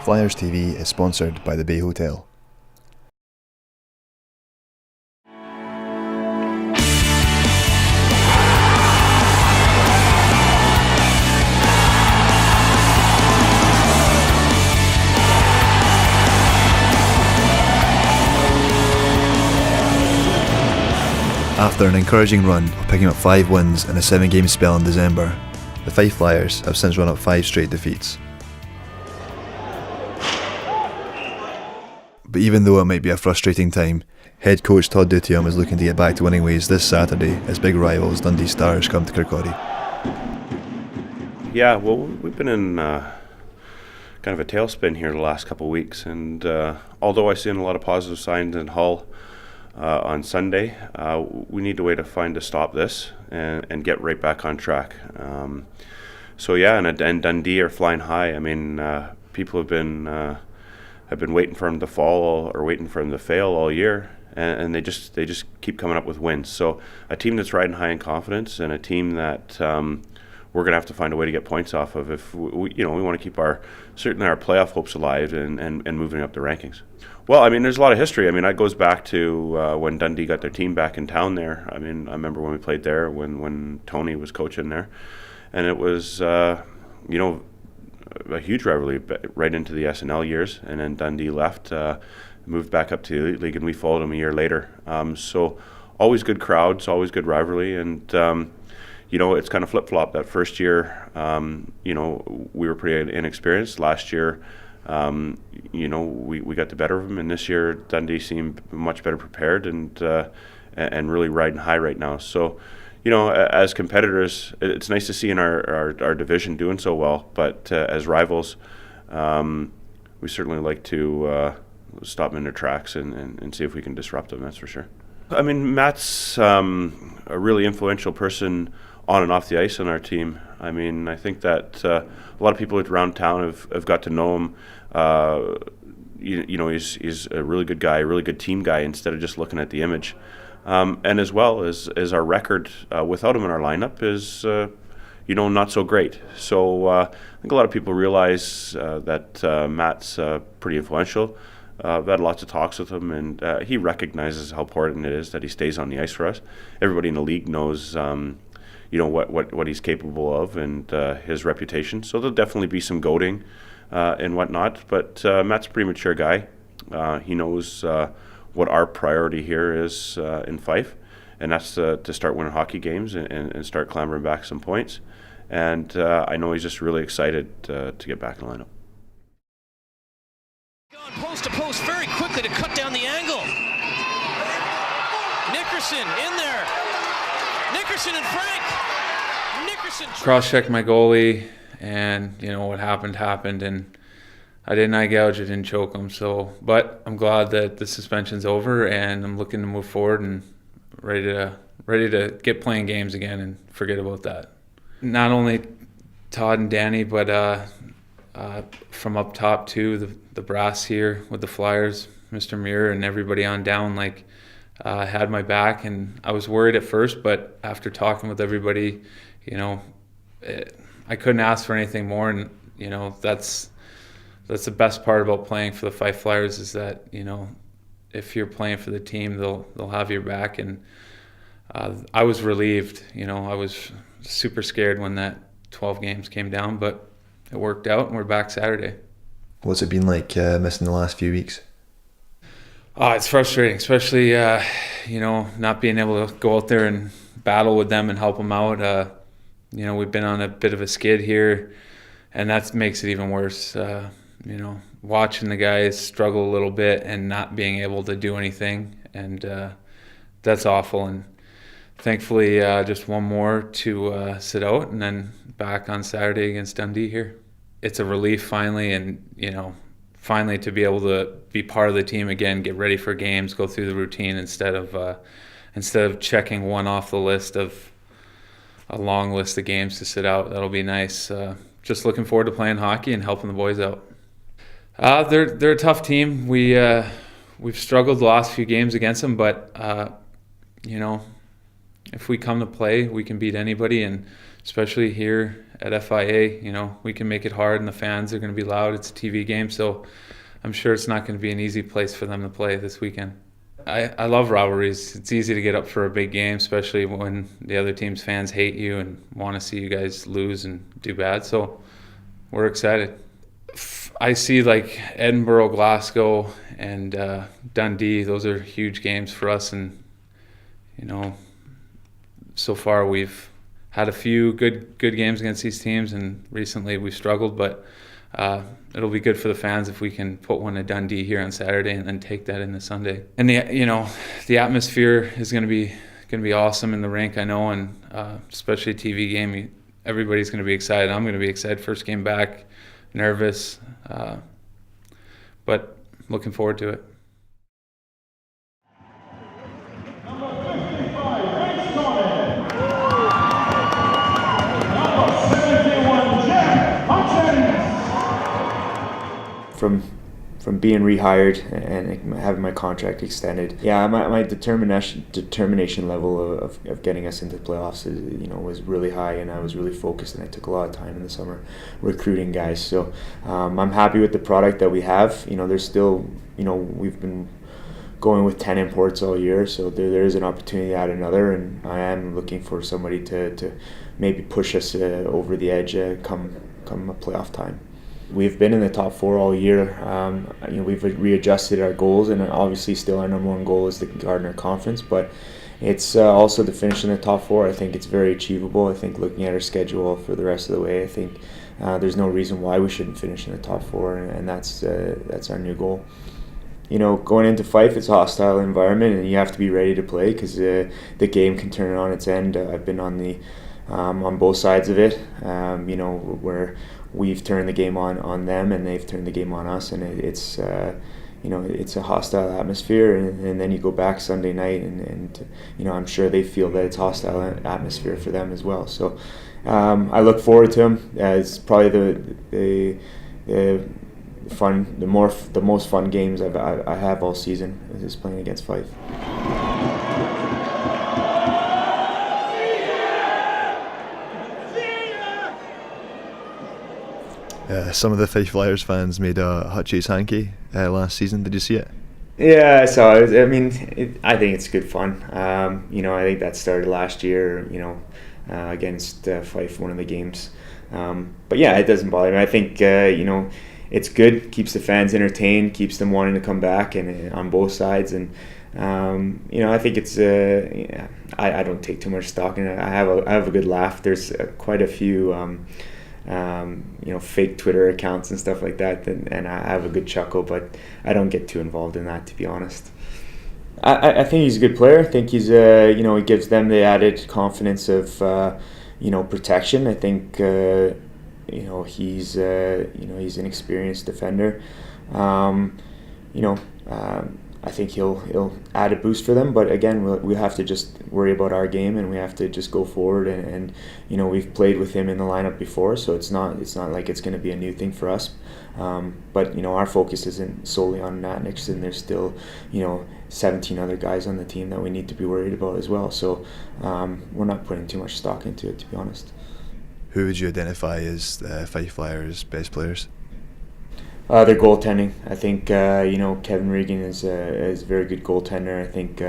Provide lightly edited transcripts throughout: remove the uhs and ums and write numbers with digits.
Flyers TV is sponsored by the Bay Hotel. After an encouraging run of picking up 5 wins in a 7-game spell in December, the Fife Flyers have since run up 5 straight defeats. But even though it might be a frustrating time, head coach Todd is looking to get back to winning ways this Saturday as big rivals Dundee Stars come to Kirkcaldy. Yeah, well, we've been in kind of a tailspin here the last couple of weeks, and although I've seen a lot of positive signs in Hull on Sunday, we need a way to find to stop this and get right back on track. So yeah, and Dundee are flying high. I mean, people have been waiting for them to fall or waiting for them to fail all year, and they just keep coming up with wins. So a team that's riding high in confidence, and a team that we're going to have to find a way to get points off of if we want to keep certainly our playoff hopes alive and moving up the rankings. Well, I mean, there's a lot of history. I mean, that goes back to when Dundee got their team back in town there. I mean, I remember when we played there when Tony was coaching there, and it was a huge rivalry right into the SNL years, and then Dundee left, moved back up to the Elite League, and we followed them a year later. So always good crowds, always good rivalry, and it's kind of flip-flop. That first year, we were pretty inexperienced. Last year, we got the better of them, and this year Dundee seemed much better prepared and really riding high right now. So, as competitors, it's nice to see in our division doing so well, but as rivals, we certainly like to stop them in their tracks and see if we can disrupt them, that's for sure. I mean, Matt's a really influential person on and off the ice on our team. I mean, I think that a lot of people around town have got to know him. He's a really good guy, a really good team guy, instead of just looking at the image. And as well as our record without him in our lineup is, not so great. So I think a lot of people realize that Matt's pretty influential. I've had lots of talks with him, and he recognizes how important it is that he stays on the ice for us. Everybody in the league knows, what he's capable of and his reputation. So there'll definitely be some goading and whatnot. But Matt's a pretty mature guy. He knows what our priority here is in Fife, and that's to start winning hockey games and start clambering back some points. And I know he's just really excited to get back in the lineup. Gone post to post very quickly to cut down the angle. Nickerson in there. Nickerson and Frank. Nickerson cross-checked my goalie, and what happened, and I didn't eye gouge, I didn't choke him. But I'm glad that the suspension's over, and I'm looking to move forward and ready to get playing games again and forget about that. Not only Todd and Danny, but from up top too, the brass here with the Flyers, Mr. Muir and everybody on down, had my back, and I was worried at first, but after talking with everybody, I couldn't ask for anything more, and that's the best part about playing for the Fife Flyers is that if you're playing for the team, they'll have your back, and I was relieved. I was super scared when that 12 games came down, but it worked out, and we're back Saturday. What's it been like missing the last few weeks? It's frustrating, especially not being able to go out there and battle with them and help them out. We've been on a bit of a skid here, and that makes it even worse. Watching the guys struggle a little bit and not being able to do anything, and that's awful. And thankfully, just one more to sit out, and then back on Saturday against Dundee here. It's a relief finally, and finally to be able to be part of the team again, get ready for games, go through the routine instead of checking one off the list of a long list of games to sit out. That'll be nice. Just looking forward to playing hockey and helping the boys out. They're a tough team. We've struggled the last few games against them, but if we come to play, we can beat anybody, and especially here at FIA, we can make it hard, and the fans are going to be loud. It's a TV game, so I'm sure it's not going to be an easy place for them to play this weekend. I love rivalries. It's easy to get up for a big game, especially when the other team's fans hate you and want to see you guys lose and do bad. So we're excited. I see like Edinburgh, Glasgow, and Dundee. Those are huge games for us, and so far we've had a few good games against these teams, and recently we've struggled, but it'll be good for the fans if we can put one at Dundee here on Saturday and then take that into Sunday. And the atmosphere is going to be awesome in the rink, I know, and especially a TV game. Everybody's going to be excited. I'm going to be excited. First game back, nervous, but looking forward to it. From being rehired and having my contract extended, my determination level of getting us into the playoffs was really high, and I was really focused, and I took a lot of time in the summer recruiting guys. So I'm happy with the product that we have. There's still, we've been going with 10 imports all year, so there is an opportunity to add another, and I am looking for somebody to maybe push us over the edge come a playoff time. We've been in the top 4 all year. We've readjusted our goals, and obviously still our number one goal is the Gardner Conference, but it's also to finish in the top 4. I think it's very achievable. I think looking at our schedule for the rest of the way, I think there's no reason why we shouldn't finish in the top 4, and that's our new goal. Going into Fife, it's a hostile environment, and you have to be ready to play because the game can turn on its end. I've been on both sides of it, where we've turned the game on them and they've turned the game on us, and it's a hostile atmosphere, and then you go back Sunday night and I'm sure they feel that it's hostile atmosphere for them as well. So I look forward to them. It's probably the most fun games I have all season is playing against Fife. Some of the Fife Flyers fans made a Hutchins hanky last season. Did you see it? Yeah, I saw it. I mean, I think it's good fun. I think that started last year, against Fife, one of the games. But yeah, it doesn't bother me. I think, it's good, keeps the fans entertained, keeps them wanting to come back, and on both sides. And, I think it's, I don't take too much stock in it. I have a good laugh. There's quite a few, fake Twitter accounts and stuff like that, and I have a good chuckle, but I don't get too involved in that, to be honest. I think he's a good player. I think he's he gives them the added confidence of protection. I think he's an experienced defender. I think he'll add a boost for them, but again, we have to just worry about our game, and we have to just go forward, and we've played with him in the lineup before, so it's not like it's going to be a new thing for us. But our focus isn't solely on Nat Nickerson. There's still 17 other guys on the team that we need to be worried about as well. So we're not putting too much stock into it, to be honest. Who would you identify as the Fife Flyers' best players? Their goaltending. I think Kevin Regan is a very good goaltender. I think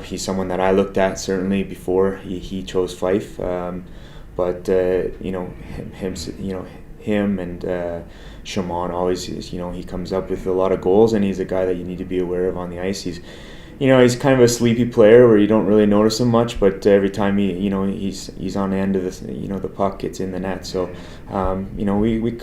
he's someone that I looked at certainly before he chose Fife. But him and Shimon always he comes up with a lot of goals, and he's a guy that you need to be aware of on the ice. He's kind of a sleepy player where you don't really notice him much, but every time he's on the end of the puck, it's in the net. So we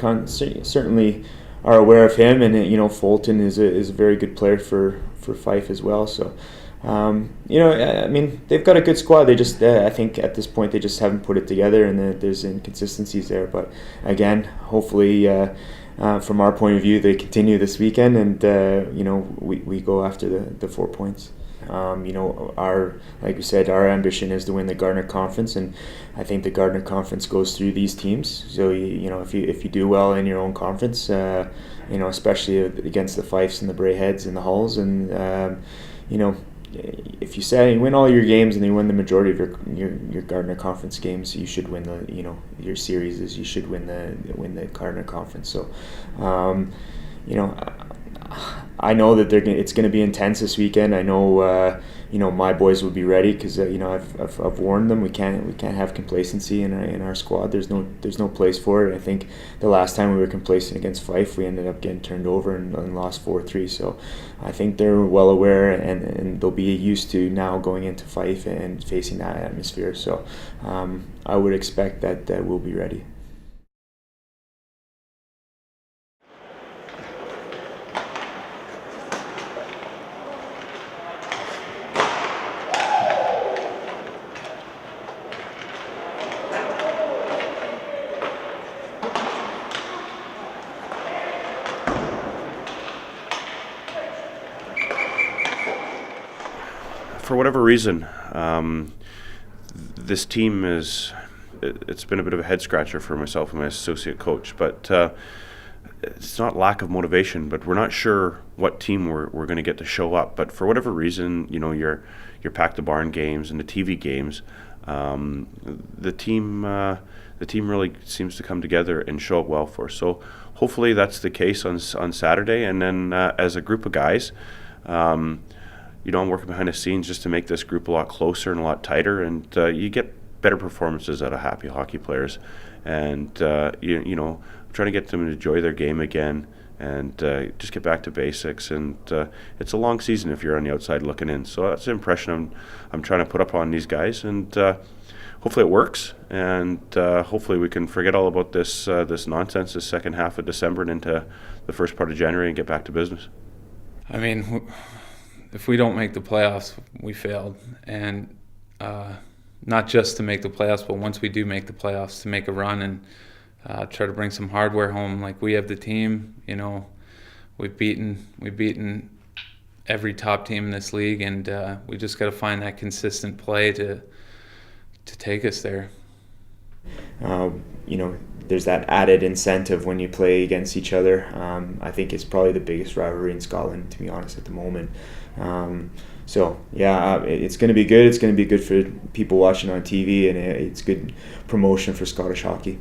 certainly are aware of him, and Fulton is a very good player for Fife as well. So they've got a good squad. They just I think at this point they just haven't put it together, and there's inconsistencies there. But again, hopefully. From our point of view, they continue this weekend, and we go after the 4 points. Like we said, our ambition is to win the Gardner Conference, and I think the Gardner Conference goes through these teams. So if you do well in your own conference, especially against the Fifes and the Braeheads and the Hulls, and if you say you win all your games and you win the majority of your Gardner Conference games, you should win your series. You should win the Gardner Conference. So, I know that it's going to be intense this weekend. I know my boys will be ready because I've warned them. We can't have complacency in our squad. There's no place for it. I think the last time we were complacent against Fife, we ended up getting turned over and lost 4-3. So I think they're well aware and they'll be used to now going into Fife and facing that atmosphere. So I would expect that we'll be ready. For whatever reason, this team it's been a bit of a head scratcher for myself and my associate coach, but it's not lack of motivation, but we're not sure what team we're going to get to show up. But for whatever reason, your Pack the Barn games and the TV games, the team really seems to come together and show up well for us. So hopefully that's the case on Saturday, and then as a group of guys, I'm working behind the scenes just to make this group a lot closer and a lot tighter, and you get better performances out of happy hockey players. And I'm trying to get them to enjoy their game again and just get back to basics. And it's a long season if you're on the outside looking in. So that's the impression I'm trying to put up on these guys, and hopefully it works. And hopefully we can forget all about this nonsense this second half of December and into the first part of January and get back to business. I mean, if we don't make the playoffs, we failed. And not just to make the playoffs, but once we do make the playoffs, to make a run and try to bring some hardware home. Like, we have the team, we've beaten every top team in this league, and we just got to find that consistent play to take us there. There's that added incentive when you play against each other. I think it's probably the biggest rivalry in Scotland, to be honest, at the moment. It's going to be good. It's going to be good for people watching on TV, and it's good promotion for Scottish hockey.